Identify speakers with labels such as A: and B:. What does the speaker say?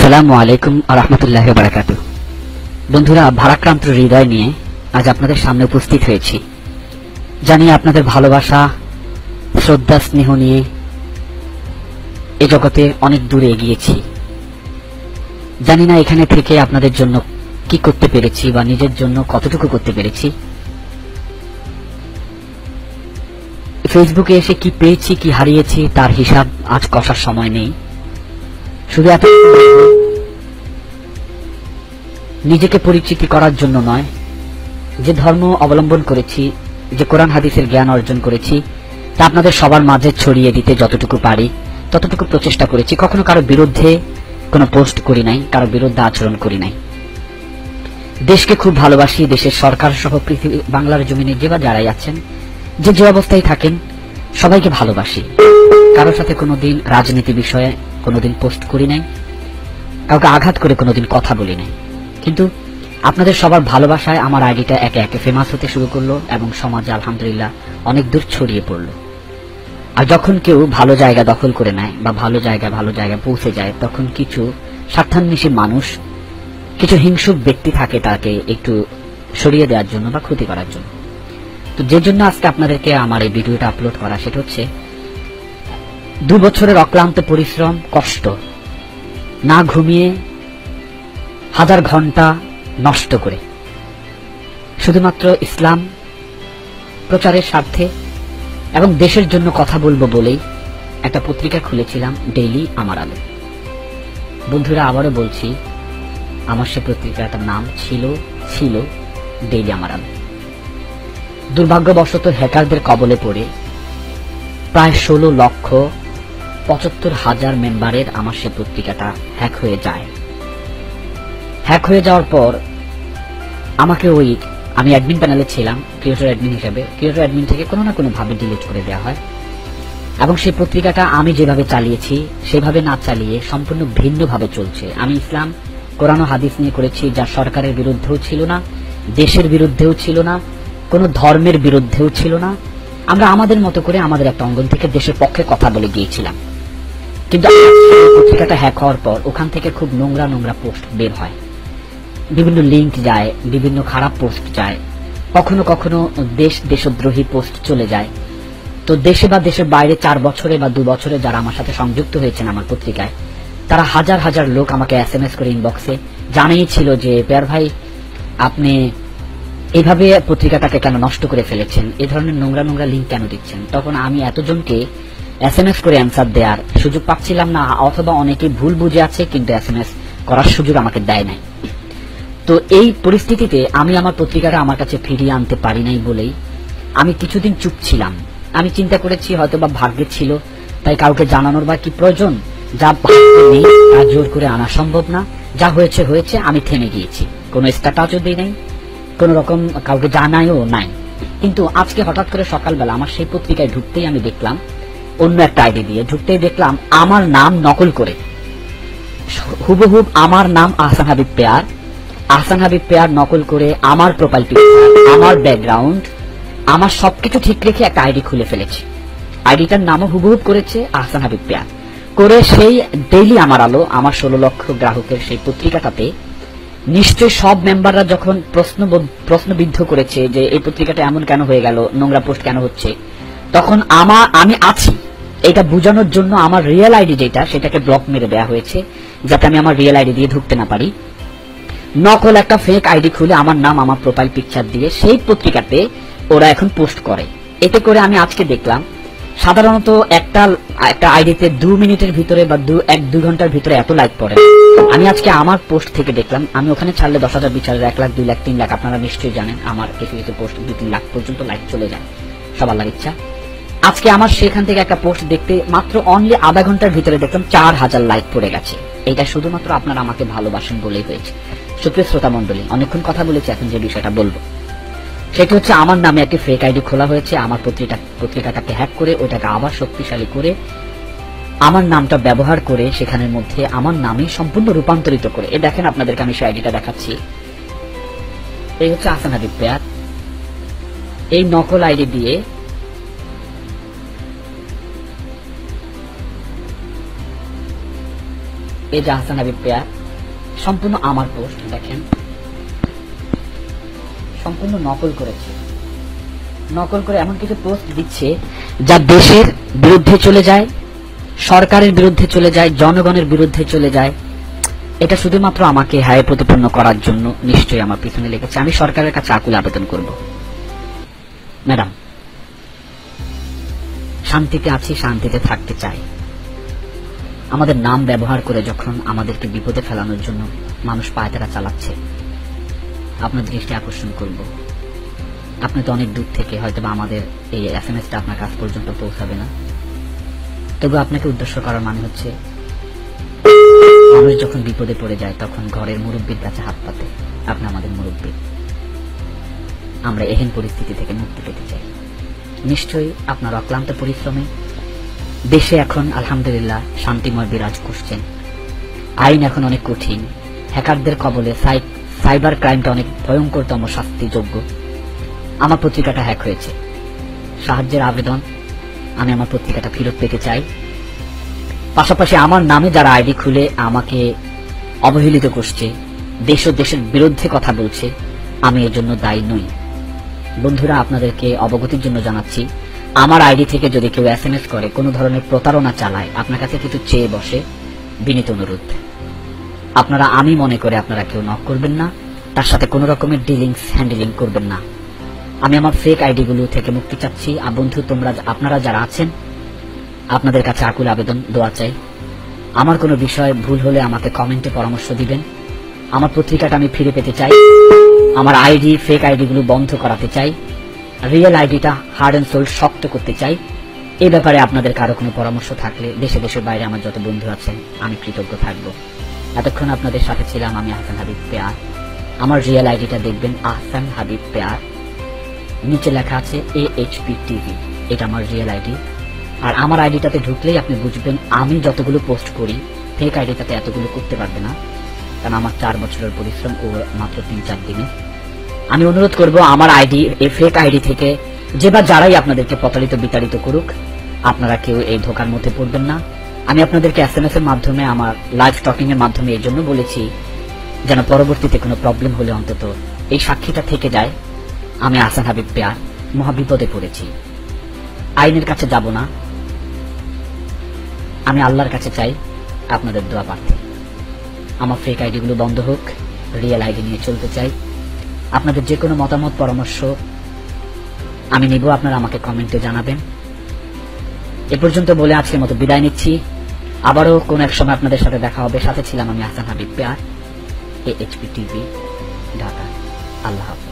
A: আসসালামু আলাইকুম ওয়া রাহমাতুল্লাহি ওয়া বারাকাতুহু। বন্ধুরা, ভারাক্রান্ত হৃদয় নিয়ে আজ আপনাদের সামনে উপস্থিত হয়েছি। জানি আপনাদের ভালোবাসা, শ্রদ্ধা, স্নেহ নিয়ে এই জগতে অনেক দূরে এগিয়েছি। জানি না এখানে থেকে আপনাদের জন্য কি করতে পেরেছি বা নিজের জন্য কতটুকু করতে পেরেছি। ফেসবুকে এসে কি পেয়েছি কি হারিয়েছি তার হিসাব আজ কষার সময় নেই। শুধু এত নিজেকে পরিচিতি করার জন্য নয়, যে ধর্ম অবলম্বন করেছি, যে কোরআন হাদিসের জ্ঞান অর্জন করেছি তা আপনাদের সবার মাঝে ছড়িয়ে দিতে যতটুকু পারি ততটুকু প্রচেষ্টা করেছি। কখনো কারো বিরুদ্ধে কোনো পোস্ট করি নাই, কারো বিরুদ্ধে আচরণ করি নাই। দেশকে খুব ভালোবাসি, দেশের সরকার সহ পৃথিবী বাংলার জমিনে যে বা যারাই আছেন, যে অবস্থায় থাকেন, সবাইকে ভালোবাসি। কারোর সাথে কোনোদিন রাজনীতি বিষয়ে কোনোদিন পোস্ট করি নাই, কাউকে আঘাত করে কোনোদিন কথা বলি নাই। কিন্তু আপনাদের সবার ভালোবাসায় আমার আইডিটা একে একে ফেমাস হতে শুরু করলো এবং সমাজে আলহামদুলিল্লাহ অনেক দূর ছড়িয়ে পড়লো। আর যখন কেউ ভালো জায়গা দখল করে নেয় বা ভালো জায়গায় পৌঁছে যায়, তখন কিছু স্বার্থান্বেষী মানুষ, কিছু হিংসুক ব্যক্তি থাকে তাকে একটু সরিয়ে দেওয়ার জন্য বা ক্ষতি করার জন্য। তো যে জন্য আজকে আপনাদেরকে আমার এই ভিডিওটা আপলোড করা, সেটা হচ্ছে 2 বছরের অক্লান্ত পরিশ্রম, কষ্ট, না ঘুমিয়ে 1000 ঘন্টা নষ্ট করে শুধুমাত্র ইসলাম প্রচারের স্বার্থে এবং দেশের জন্য কথা বলবো বলেই একটা পত্রিকা খুলেছিলাম, ডেইলি আমার আলো। বন্ধুরা, আবারও বলছি, আমার সে পত্রিকাটার নাম ছিল ডেইলি আমার আলো। দুর্ভাগ্যবশত হ্যাকারদের কবলে পড়ে প্রায় 16,75,000 মেম্বারের আমার সে পত্রিকাটা হ্যাক হয়ে যায়। হ্যাক হয়ে যাওয়ার পর আমাকে আমি অ্যাডমিন প্যানেলে ছিলাম ক্রিয়েটর অ্যাডমিন হিসেবে, ক্রিয়েটর অ্যাডমিন থেকে কোনো না কোনো ভাবে ডিলিট করে দেওয়া হয় এবং সেই পত্রিকাটা আমি যেভাবে চালিয়েছি সেভাবে না চালিয়ে সম্পূর্ণ ভিন্নভাবে চলছে। আমি ইসলাম, কোরআন ও হাদিস নিয়ে করেছি, যা সরকারের বিরুদ্ধেও ছিল না, দেশের বিরুদ্ধেও ছিল না, কোনো ধর্মের বিরুদ্ধেও ছিল না। আমরা আমাদের মতো করে আমাদের একটা অঙ্গন থেকে দেশের পক্ষে কথা বলে গিয়েছিলাম। কিন্তু পত্রিকাটা হ্যাক হওয়ার পর ওখান থেকে খুব নোংরা পোস্ট বের হয়, বিভিন্ন লিঙ্ক যায়, বিভিন্ন খারাপ পোস্ট যায়, কখনো কখনো দেশদ্রোহী পোস্ট চলে যায়। তো দেশে বা দেশের বাইরে 4 বছরে বা 2 বছরে যারা আমার সাথে সংযুক্ত হয়েছেন আমার পত্রিকায়, তারা হাজার হাজার লোক আমাকে SMS করে ইনবক্সে জানিয়েছিল যে পেয়ার ভাই, আপনি এইভাবে পত্রিকাটাকে কেন নষ্ট করে ফেলেছেন, এই ধরনের নোংরা লিঙ্ক কেন দিচ্ছেন। তখন আমি এতজনকে SMS করে অ্যান্সার দেওয়ার সুযোগ পাচ্ছিলাম না, অথবা অনেকে ভুল বুঝে আছে কিন্তু SMS করার সুযোগ আমাকে দেয় নাই। তো এই পরিস্থিতিতে আমি আমার পত্রিকাটা আমার কাছে ফিরিয়ে আনতে পারি নাই বলেই আমি কিছুদিন চুপ ছিলাম। আমি চিন্তা করেছি হয়তো বা ভাগ্যে ছিল, তাই কাউকে জানানোর বা কি প্রয়োজন, যা ভাগ্যে নেই তা জোর করে আনা সম্ভব না। যা হয়েছে হয়েছে, আমি থেমে গিয়েছি, কোনো স্ট্যাটাসও দিই নাই, কোন রকম কাউকে জানাইও নাই। কিন্তু আজকে হঠাৎ করে সকালবেলা আমার সেই পত্রিকায় ঢুকতেই আমি দেখলাম, অন্য একটা আইডি দিয়ে ঢুকতেই দেখলাম আমার নাম নকল করে হুবহুব আমার নাম আহসান হাবিব পেয়ার নকল করে আমার প্রোফাইল পিকচার, আমার ব্যাকগ্রাউন্ড, আমার সবকিছু ঠিক রেখে একটা আইডি খুলে ফেলেছে। আইডিটার নামও হুবহুব করেছে আহসান হাবিব পেয়ার করে। সেই ডেইলি আমার আলো, আমার 16 লক্ষ গ্রাহকের সেই পত্রিকাটাতে নিশ্চয়ই সব মেম্বাররা যখন প্রশ্নবিদ্ধ করেছে যে এই পত্রিকাটা এমন কেন হয়ে গেল, নোংরা পোস্ট কেন হচ্ছে, তখন আমি আছি এটা বোঝানোর জন্য আমার রিয়েল আইডি যেটা, সেটাকে ব্লক মেরে দেওয়া হয়েছে, যাতে আমি আমার রিয়েল আইডি দিয়ে ঢুকতে না পারি। নকল একটা ফেক আইডি খুলে আমার নাম, আমার প্রোফাইল পিকচার দিয়ে সেই পত্রিকাতে ওরা এখন পোস্ট করে। এতে করে আমি আজকে দেখলাম সাধারণত একটা আইডিতে 2 মিনিটের ভিতরে বা 1-2 ঘন্টার ভিতরে এত লাইক পড়ে। আমি আজকে আমার পোস্ট থেকে দেখলাম, আমি ওখানে ছাড়লে 10,000, 20,000, 1 লাখ, 2 লাখ, 3 লাখ, আপনারা নিশ্চয়ই জানেন আমার কিছু পোস্ট 2-3 লাখ পর্যন্ত লাইক চলে যায়, সব আল্লাহর ইচ্ছা। আজকে আমার সেখান থেকে একটা পোস্ট দেখতে মাত্র অনলি আধা ঘন্টার ভিতরে দেখলাম 4,000 লাইক পড়ে গেছে। এটা শুধুমাত্র আপনারা আমাকে ভালোবাসেন বলেই হয়েছে। সুপ্রিয় শ্রোতা মন্ডলী, অনেকক্ষণ কথা বলেছি, এখন যে বিষয়টা বলবো সেটা হচ্ছে আমার নামে একটি ফেক আইডি খোলা হয়েছে। আমার পত্রিকাটাকে হ্যাক করে ওইটাকে আবার শক্তিশালী করে আমার নামটা ব্যবহার করে সেখানের মধ্যে আমার নামে সম্পূর্ণ রূপান্তরিত করে, এ দেখেন আপনাদেরকে আমি সেই আইডিটা দেখাচ্ছি। এই হচ্ছে আহসান হাবিব পেয়ার। এই নকল আইডি দিয়ে এই যে আহসান হাবিব পেয়ার, সম্পূর্ণ আমার পোস্ট, দেখেন সম্পূর্ণ নকল করেছে, নকল করে এমন কিছু পোস্ট দিচ্ছে যা দেশের বিরুদ্ধে চলে যায়, সরকারের বিরুদ্ধে চলে যায়, জনগণের বিরুদ্ধে চলে যায়। এটা শুধুমাত্র আমাকে হায় প্রতিপন্ন করার জন্য নিশ্চয়ই আমার পিছনে লেগেছে। আমি সরকারের কাছে আকুল আবেদন করব, ম্যাডাম শান্তিতে আছি, শান্তিতে থাকতে চাই। আমাদের নাম ব্যবহার করে যখন আমাদেরকে বিপদে ফেলানোর জন্য মানুষ পায়তারা চালাচ্ছে, আপনার দৃষ্টি আকর্ষণ করব, আপনি তো অনেক দূর থেকে হয়তো বা আমাদের এই এসএমএসটা আপনার কাছ পর্যন্ত পৌঁছাবে না, তবু আপনাকে উদ্দেশ্য করার মানে হচ্ছে মানুষ যখন বিপদে পড়ে যায় তখন ঘরের মুরব্বীর কাছে হাত পাতে। আপনি আমাদের মুরব্বী, আমরা এহেন পরিস্থিতি থেকে মুক্তি পেতে চাই। নিশ্চয়ই আপনার অক্লান্ত পরিশ্রমে দেশে এখন আলহামদুলিল্লাহ শান্তিময় বিরাজ করছেন। আইন এখন অনেক কঠিন, হ্যাকারদের কবলে সাইবার ক্রাইমটা অনেক ভয়ঙ্করতম শাস্তিযোগ্য। আমার পত্রিকাটা হ্যাক হয়েছে, সাহায্যের আবেদন, আমি আমার পত্রিকাটা ফেরত পেতে চাই। পাশাপাশি আমার নামে যারা আইডি খুলে আমাকে অবহেলিত করছে, দেশ ও দেশের বিরুদ্ধে কথা বলছে, আমি এর জন্য দায়ী নই। বন্ধুরা, আপনাদেরকে অবগতির জন্য জানাচ্ছি, আমার আইডি থেকে যদি কেউ এসএমএস করে, কোনো ধরনের প্রতারণা চালায়, আপনার কাছে কিছু চেয়ে বসে, বিনীত অনুরোধ আপনারা আমি মনে করে আপনারা কেউ নক করবেন না, তার সাথে কোনো রকমের ডিলিংস হ্যান্ডেলিং করবেন না। আমি আমার ফেক আইডিগুলো থেকে মুক্তি চাচ্ছি। বন্ধু, আপনারা যারা আছেন, আপনাদের কাছে আকুল আবেদন, দোয়া চাই। আমার কোনো বিষয় ভুল হলে আমাকে কমেন্টে পরামর্শ দিবেন। আমার পত্রিকাটা আমি ফিরে পেতে চাই, আমার আইডি ফেক আইডিগুলো বন্ধ করাতে চাই, রিয়েল আইডিটা হার্ড অ্যান্ড সোল শক্ত করতে চাই। এই ব্যাপারে আপনাদের কারো কোনো পরামর্শ থাকলে দেশে দেশের বাইরে আমার যত বন্ধু আছেন, আমি কৃতজ্ঞ থাকব। এতক্ষণ আপনাদের সাথে ছিলাম আমি আহসান হাবিব পেয়ার। আমার রিয়েল আইডিটা দেখবেন আহসান হাবিব পেয়ার, নিচে লেখা আছে AHP TV, এটা আমার রিয়েল আইডি। আর আমার আইডিটাতে ঢুকলেই আপনি বুঝবেন আমি যতগুলো পোস্ট করি ফেক আইডিটাতে এতগুলো করতে পারবে না, কারণ আমার 4 বছরের পরিশ্রম ও মাত্র 3-4 দিনে। আমি অনুরোধ করব আমার আইডি, এই ফেক আইডি থেকে যারাই আপনাদেরকে প্রতারিত বিতাড়িত করুক, আপনারা কেউ এই ধোকার মধ্যে পড়বেন না। আমি আপনাদেরকে এসএমএস এর মাধ্যমে, আমার লাইভ টকিং এর মাধ্যমে এই জন্য বলেছি যেন পরবর্তীতে কোনো প্রবলেম হলে অন্তত এই সাক্ষীটা থেকে যায় আমি আহসান হাবিব পেয়ার মহা বিপদে পড়েছি। আইনের কাছে যাব না, আমি আল্লাহর কাছে চাই আপনাদের দোয়া প্রার্থী। আমার ফেক আইডিগুলো বন্ধ হোক, রিয়েল আইডি নিয়ে চলতে চাই। আপনাদের যে কোনো মতামত পরামর্শ আমি নিব, আপনারা আমাকে কমেন্টে জানাবেন। এ পর্যন্ত বলে আজকের মতো বিদায় নিচ্ছি। আবারও কোন এক সময় আপনাদের সাথে দেখা হবে। সাথে ছিলাম আমি আহসান হাবিব পেয়ার, AHP TV, ঢাকা। আল্লাহ হাফেজ।